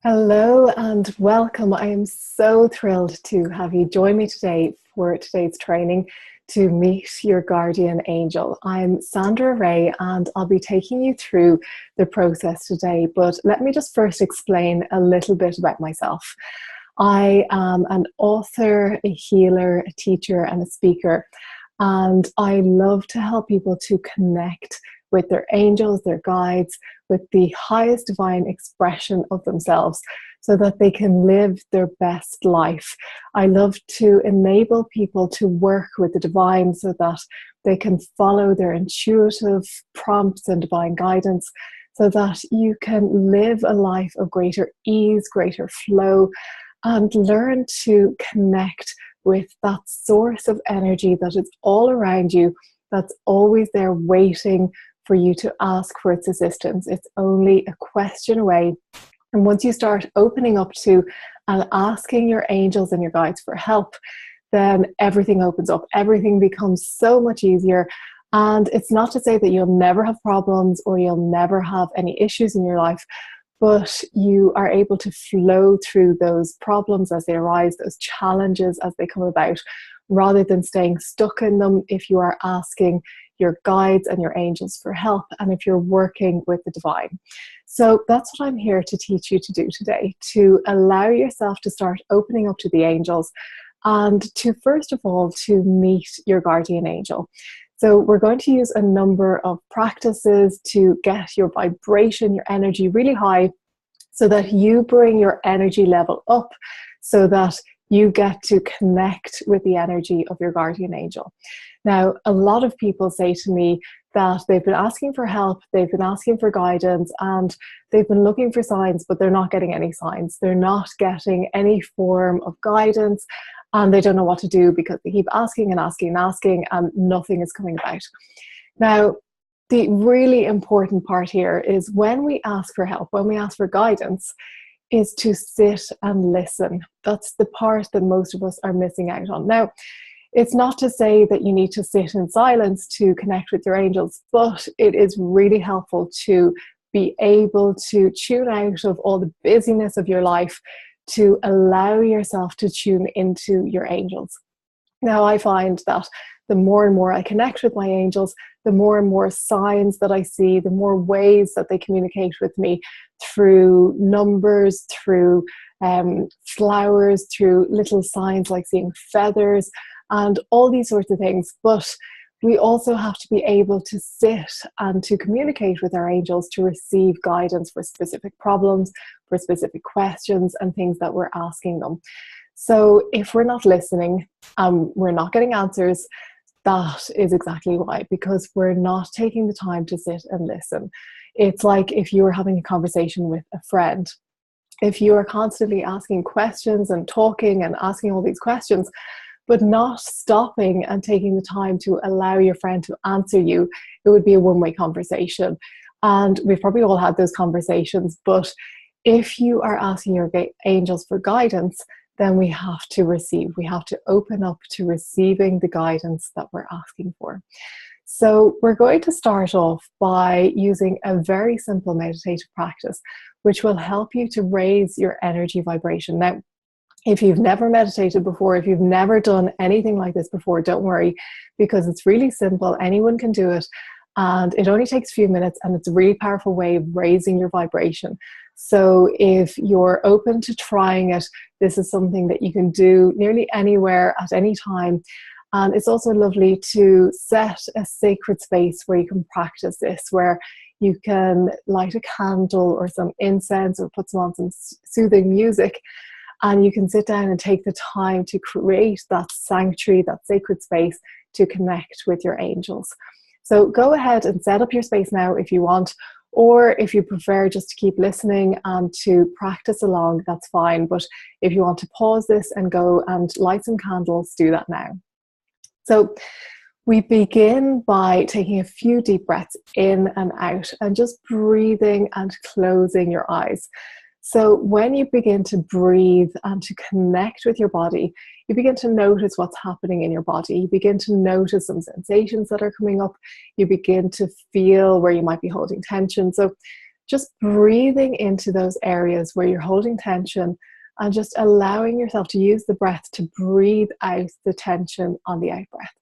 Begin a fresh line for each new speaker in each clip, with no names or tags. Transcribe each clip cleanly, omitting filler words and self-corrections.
Hello and welcome. I am so thrilled to have you join me today for today's training to meet your guardian angel. I'm Sandra Ray and I'll be taking you through the process today, but let me just first explain a little bit about myself. I am an author, a healer, a teacher, and a speaker, and I love to help people to connect with their angels, their guides, with the highest divine expression of themselves so that they can live their best life. I love to enable people to work with the divine so that they can follow their intuitive prompts and divine guidance so that you can live a life of greater ease, greater flow, and learn to connect with that source of energy that is all around you, that's always there waiting for you to ask for its assistance. It's only a question away. And once you start opening up to and asking your angels and your guides for help, then everything opens up. Everything becomes so much easier. And it's not to say that you'll never have problems or you'll never have any issues in your life, but you are able to flow through those problems as they arise, those challenges as they come about, rather than staying stuck in them if you are asking your guides and your angels for help and if you're working with the divine. So that's what I'm here to teach you to do today, to allow yourself to start opening up to the angels and to, first of all, to meet your guardian angel. So we're going to use a number of practices to get your vibration, your energy really high so that you bring your energy level up so that you get to connect with the energy of your guardian angel. Now, a lot of people say to me that they've been asking for help, they've been asking for guidance, and they've been looking for signs, but they're not getting any signs. They're not getting any form of guidance, and they don't know what to do because they keep asking and asking and asking, and nothing is coming about. Now, the really important part here is when we ask for help, when we ask for guidance, is to sit and listen. That's the part that most of us are missing out on. Now, it's not to say that you need to sit in silence to connect with your angels, but it is really helpful to be able to tune out of all the busyness of your life to allow yourself to tune into your angels. Now, I find that the more and more I connect with my angels, the more and more signs that I see, the more ways that they communicate with me through numbers, through flowers, through little signs like seeing feathers, and all these sorts of things. But we also have to be able to sit and to communicate with our angels to receive guidance for specific problems, for specific questions and things that we're asking them. So if we're not listening, we're not getting answers, that is exactly why, because we're not taking the time to sit and listen. It's like if you were having a conversation with a friend. If you are constantly asking questions and talking and asking all these questions, but not stopping and taking the time to allow your friend to answer you, it would be a one-way conversation. And we've probably all had those conversations, but if you are asking your angels for guidance, then we have to receive. We have to open up to receiving the guidance that we're asking for. So we're going to start off by using a very simple meditative practice, which will help you to raise your energy vibration. Now, if you've never meditated before, if you've never done anything like this before, don't worry, because it's really simple. Anyone can do it. And it only takes a few minutes, and it's a really powerful way of raising your vibration. So if you're open to trying it, this is something that you can do nearly anywhere at any time. And it's also lovely to set a sacred space where you can practice this, where you can light a candle or some incense or put on some soothing music. And you can sit down and take the time to create that sanctuary, that sacred space to connect with your angels. So go ahead and set up your space now if you want, or if you prefer just to keep listening and to practice along, that's fine. But if you want to pause this and go and light some candles, do that now. So we begin by taking a few deep breaths in and out and just breathing and closing your eyes. So when you begin to breathe and to connect with your body, you begin to notice what's happening in your body. You begin to notice some sensations that are coming up. You begin to feel where you might be holding tension. So just breathing into those areas where you're holding tension and just allowing yourself to use the breath to breathe out the tension on the out breath.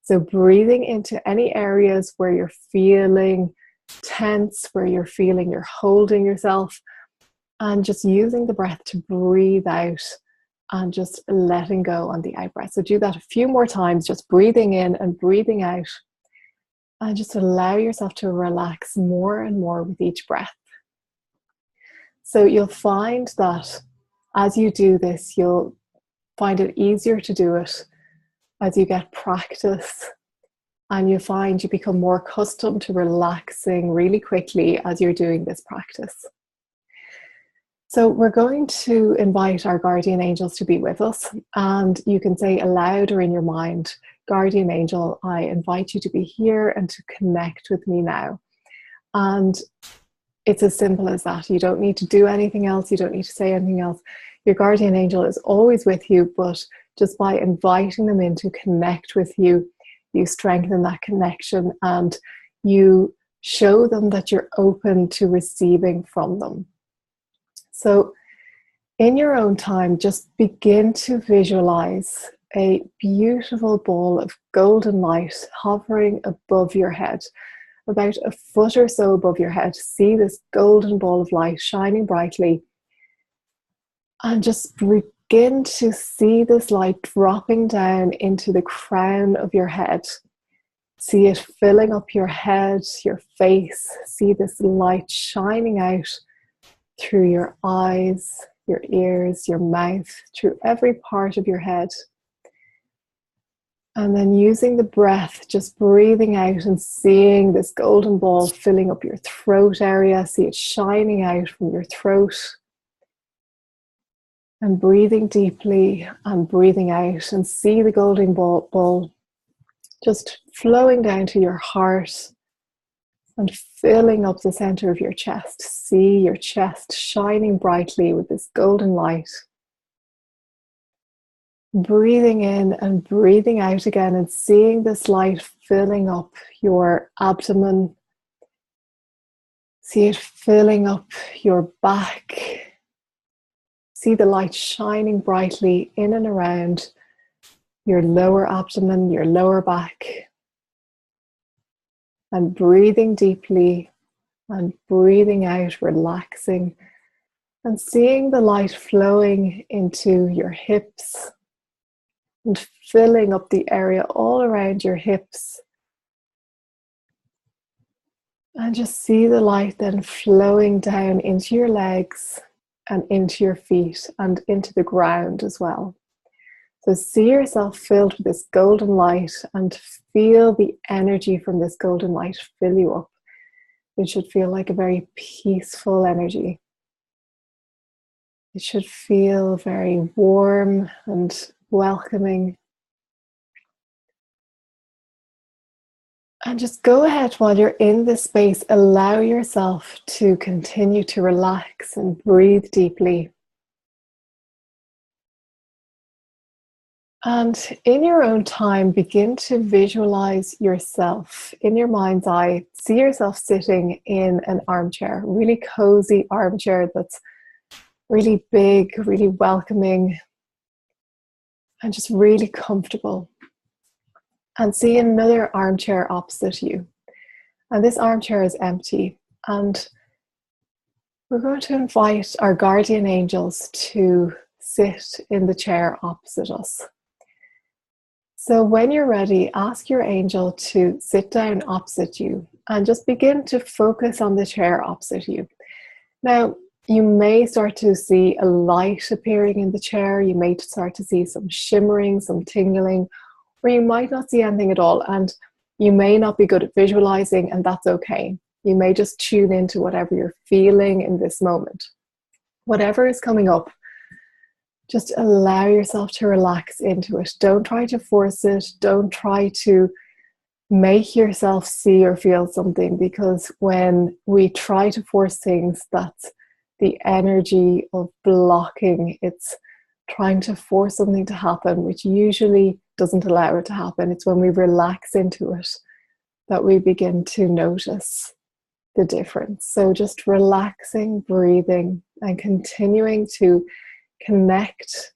So breathing into any areas where you're feeling tense, where you're feeling you're holding yourself, and just using the breath to breathe out and just letting go on the out breath. So do that a few more times, just breathing in and breathing out, and just allow yourself to relax more and more with each breath. So you'll find that as you do this, you'll find it easier to do it as you get practice, and you find you become more accustomed to relaxing really quickly as you're doing this practice. So we're going to invite our guardian angels to be with us, and you can say aloud or in your mind, "Guardian angel, I invite you to be here and to connect with me now." And it's as simple as that. You don't need to do anything else. You don't need to say anything else. Your guardian angel is always with you, but just by inviting them in to connect with you, you strengthen that connection and you show them that you're open to receiving from them. So in your own time, just begin to visualize a beautiful ball of golden light hovering above your head, about a foot or so above your head. See this golden ball of light shining brightly, and just begin to see this light dropping down into the crown of your head. See it filling up your head, your face. See this light shining out through your eyes, your ears, your mouth, through every part of your head. And then using the breath, just breathing out and seeing this golden ball filling up your throat area. See it shining out from your throat. And breathing deeply and breathing out, and see the golden ball just flowing down to your heart and filling up the center of your chest. See your chest shining brightly with this golden light. Breathing in and breathing out again, and seeing this light filling up your abdomen. See it filling up your back. See the light shining brightly in and around your lower abdomen, your lower back. And breathing deeply and breathing out, relaxing, and seeing the light flowing into your hips and filling up the area all around your hips. And just see the light then flowing down into your legs and into your feet and into the ground as well. So see yourself filled with this golden light and feel the energy from this golden light fill you up. It should feel like a very peaceful energy. It should feel very warm and welcoming. And just go ahead while you're in this space, allow yourself to continue to relax and breathe deeply. And in your own time, begin to visualize yourself in your mind's eye. See yourself sitting in an armchair, really cozy armchair that's really big, really welcoming, and just really comfortable. And see another armchair opposite you. And this armchair is empty. And we're going to invite our guardian angels to sit in the chair opposite us. So when you're ready, ask your angel to sit down opposite you and just begin to focus on the chair opposite you. Now, you may start to see a light appearing in the chair. You may start to see some shimmering, some tingling, or you might not see anything at all, and you may not be good at visualizing, and that's okay. You may just tune into whatever you're feeling in this moment. Whatever is coming up, just allow yourself to relax into it. Don't try to force it. Don't try to make yourself see or feel something, because when we try to force things, that's the energy of blocking. It's trying to force something to happen, which usually doesn't allow it to happen. It's when we relax into it that we begin to notice the difference. So just relaxing, breathing, and continuing to connect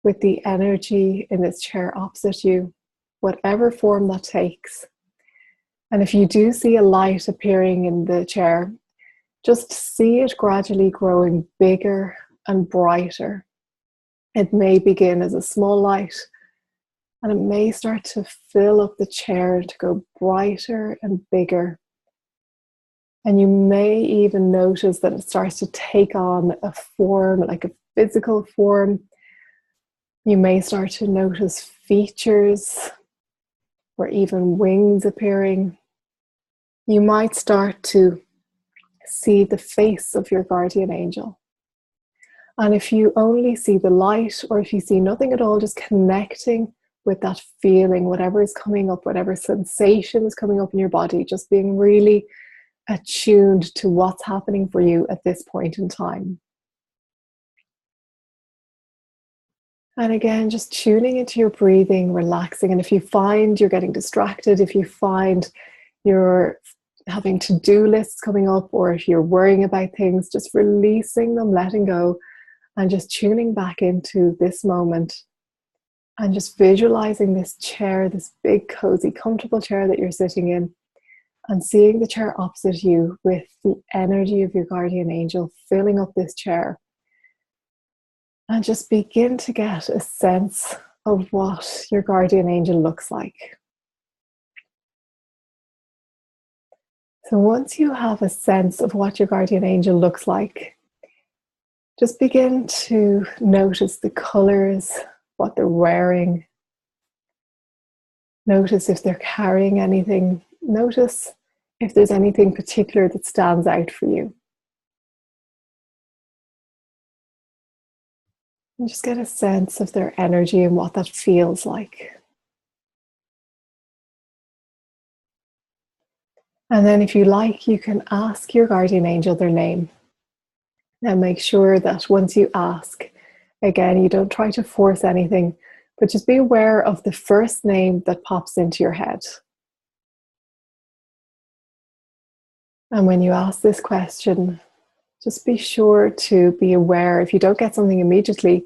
with the energy in this chair opposite you, whatever form that takes. And if you do see a light appearing in the chair, just see it gradually growing bigger and brighter. It may begin as a small light, and it may start to fill up the chair to go brighter and bigger. And you may even notice that it starts to take on a form, like a physical form. You may start to notice features or even wings appearing. You might start to see the face of your guardian angel. And if you only see the light, or if you see nothing at all, just connecting with that feeling, whatever is coming up, whatever sensation is coming up in your body, just being really attuned to what's happening for you at this point in time. And again, just tuning into your breathing, relaxing. And if you find you're getting distracted, if you find you're having to-do lists coming up, or if you're worrying about things, just releasing them, letting go, and just tuning back into this moment, and just visualizing this chair, this big, cozy, comfortable chair that you're sitting in, and seeing the chair opposite you with the energy of your guardian angel filling up this chair. And just begin to get a sense of what your guardian angel looks like. So once you have a sense of what your guardian angel looks like, just begin to notice the colors, what they're wearing. Notice if they're carrying anything. Notice if there's anything particular that stands out for you. And just get a sense of their energy and what that feels like. And then if you like, you can ask your guardian angel their name. Now make sure that once you ask, again, you don't try to force anything, but just be aware of the first name that pops into your head. And when you ask this question, just be sure to be aware, if you don't get something immediately,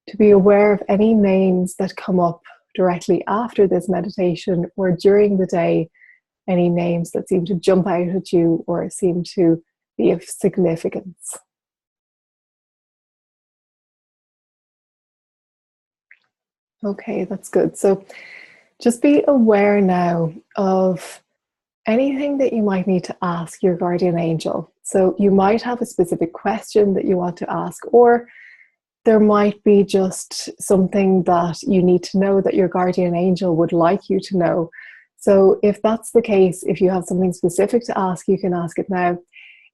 to be aware of any names that come up directly after this meditation or during the day, any names that seem to jump out at you or seem to be of significance. Okay, that's good. So just be aware now of anything that you might need to ask your guardian angel. So you might have a specific question that you want to ask, or there might be just something that you need to know that your guardian angel would like you to know. So if that's the case, if you have something specific to ask, you can ask it now.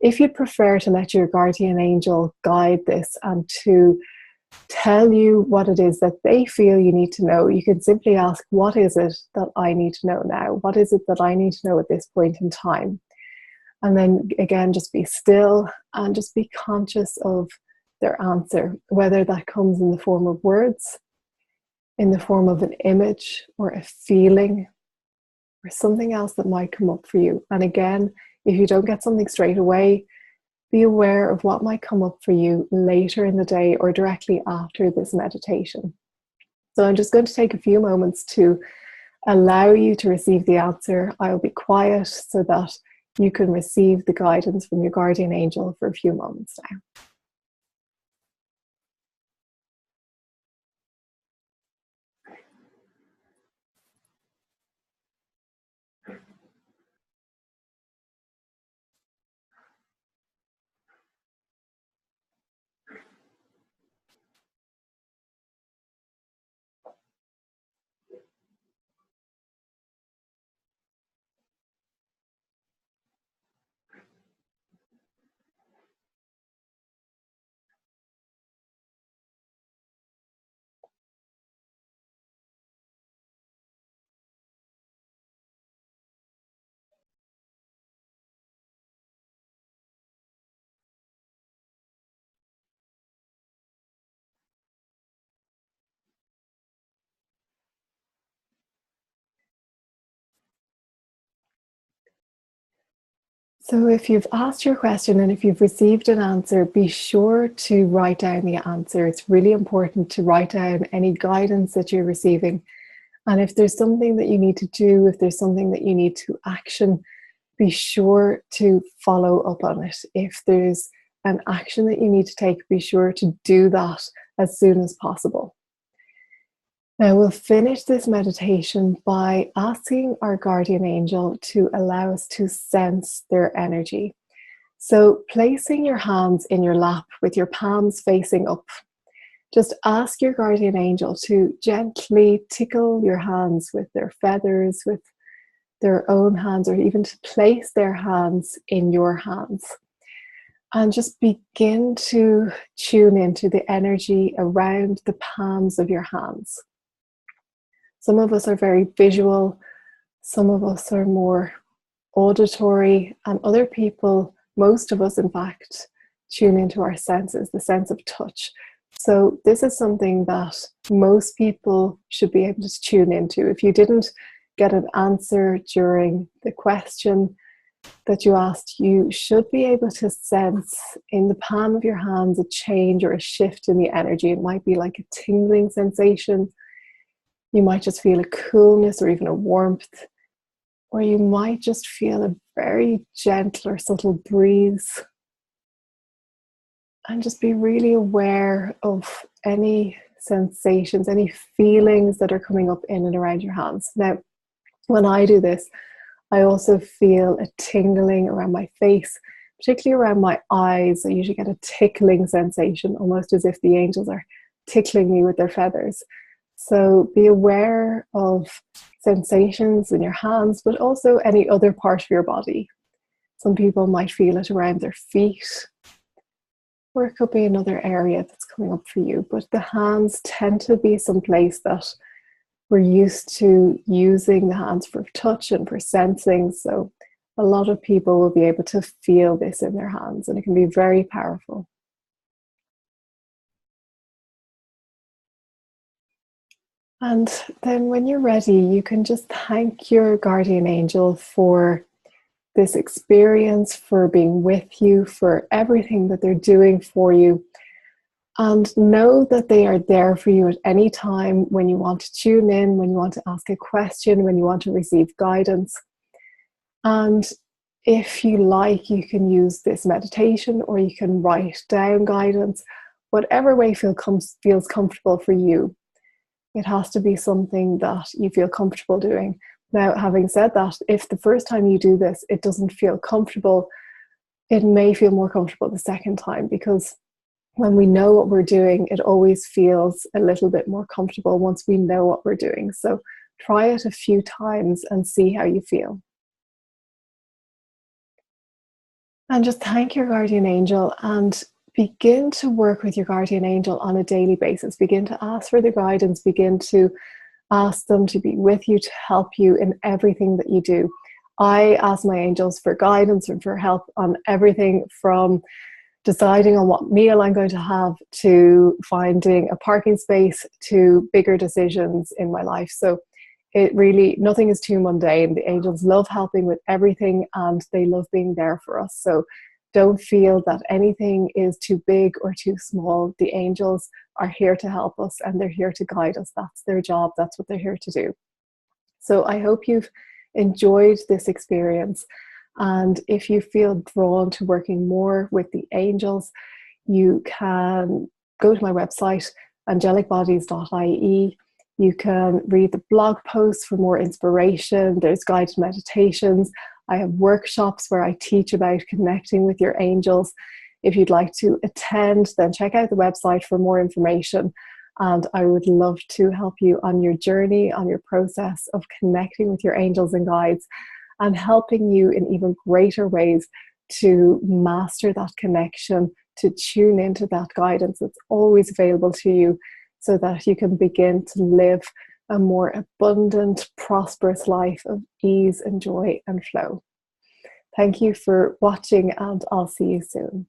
If you'd prefer to let your guardian angel guide this and to tell you what it is that they feel you need to know, you can simply ask, what is it that I need to know now? What is it that I need to know at this point in time? And then again, just be still and just be conscious of their answer, whether that comes in the form of words, in the form of an image or a feeling, or something else that might come up for you. And again, if you don't get something straight away, be aware of what might come up for you later in the day or directly after this meditation. So I'm just going to take a few moments to allow you to receive the answer. I'll be quiet so that you can receive the guidance from your guardian angel for a few moments now. So if you've asked your question and if you've received an answer, be sure to write down the answer. It's really important to write down any guidance that you're receiving. And if there's something that you need to do, if there's something that you need to action, be sure to follow up on it. If there's an action that you need to take, be sure to do that as soon as possible. Now, we'll finish this meditation by asking our guardian angel to allow us to sense their energy. So, placing your hands in your lap with your palms facing up, just ask your guardian angel to gently tickle your hands with their feathers, with their own hands, or even to place their hands in your hands. And just begin to tune into the energy around the palms of your hands. Some of us are very visual, some of us are more auditory, and other people, most of us in fact, tune into our senses, the sense of touch. So this is something that most people should be able to tune into. If you didn't get an answer during the question that you asked, you should be able to sense in the palm of your hands a change or a shift in the energy. It might be like a tingling sensation. You might just feel a coolness or even a warmth, or you might just feel a very gentle or subtle breeze. And just be really aware of any sensations, any feelings that are coming up in and around your hands. Now, when I do this, I also feel a tingling around my face, particularly around my eyes. I usually get a tickling sensation, almost as if the angels are tickling me with their feathers. So be aware of sensations in your hands, but also any other part of your body. Some people might feel it around their feet, or it could be another area that's coming up for you. But the hands tend to be some place that we're used to using the hands for touch and for sensing. So a lot of people will be able to feel this in their hands, and it can be very powerful. And then when you're ready, you can just thank your guardian angel for this experience, for being with you, for everything that they're doing for you. And know that they are there for you at any time when you want to tune in, when you want to ask a question, when you want to receive guidance. And if you like, you can use this meditation or you can write down guidance, whatever way feels comfortable for you. It has to be something that you feel comfortable doing. Now, having said that, if the first time you do this, it doesn't feel comfortable, it may feel more comfortable the second time, because when we know what we're doing, it always feels a little bit more comfortable once we know what we're doing. So try it a few times and see how you feel. And just thank your guardian angel and begin to work with your guardian angel on a daily basis. Begin to ask for their guidance, begin to ask them to be with you, to help you in everything that you do. I ask my angels for guidance and for help on everything from deciding on what meal I'm going to have, to finding a parking space, to bigger decisions in my life. So it really, nothing is too mundane. The angels love helping with everything and they love being there for us. So don't feel that anything is too big or too small. The angels are here to help us and they're here to guide us. That's their job. That's what they're here to do. So I hope you've enjoyed this experience. And if you feel drawn to working more with the angels, you can go to my website, angelicbodies.ie. You can read the blog posts for more inspiration. There's guided meditations. I have workshops where I teach about connecting with your angels. If you'd like to attend, then check out the website for more information. And I would love to help you on your journey, on your process of connecting with your angels and guides, and helping you in even greater ways to master that connection, to tune into that guidance that's always available to you, so that you can begin to live a more abundant, prosperous life of ease and joy and flow. Thank you for watching, and I'll see you soon.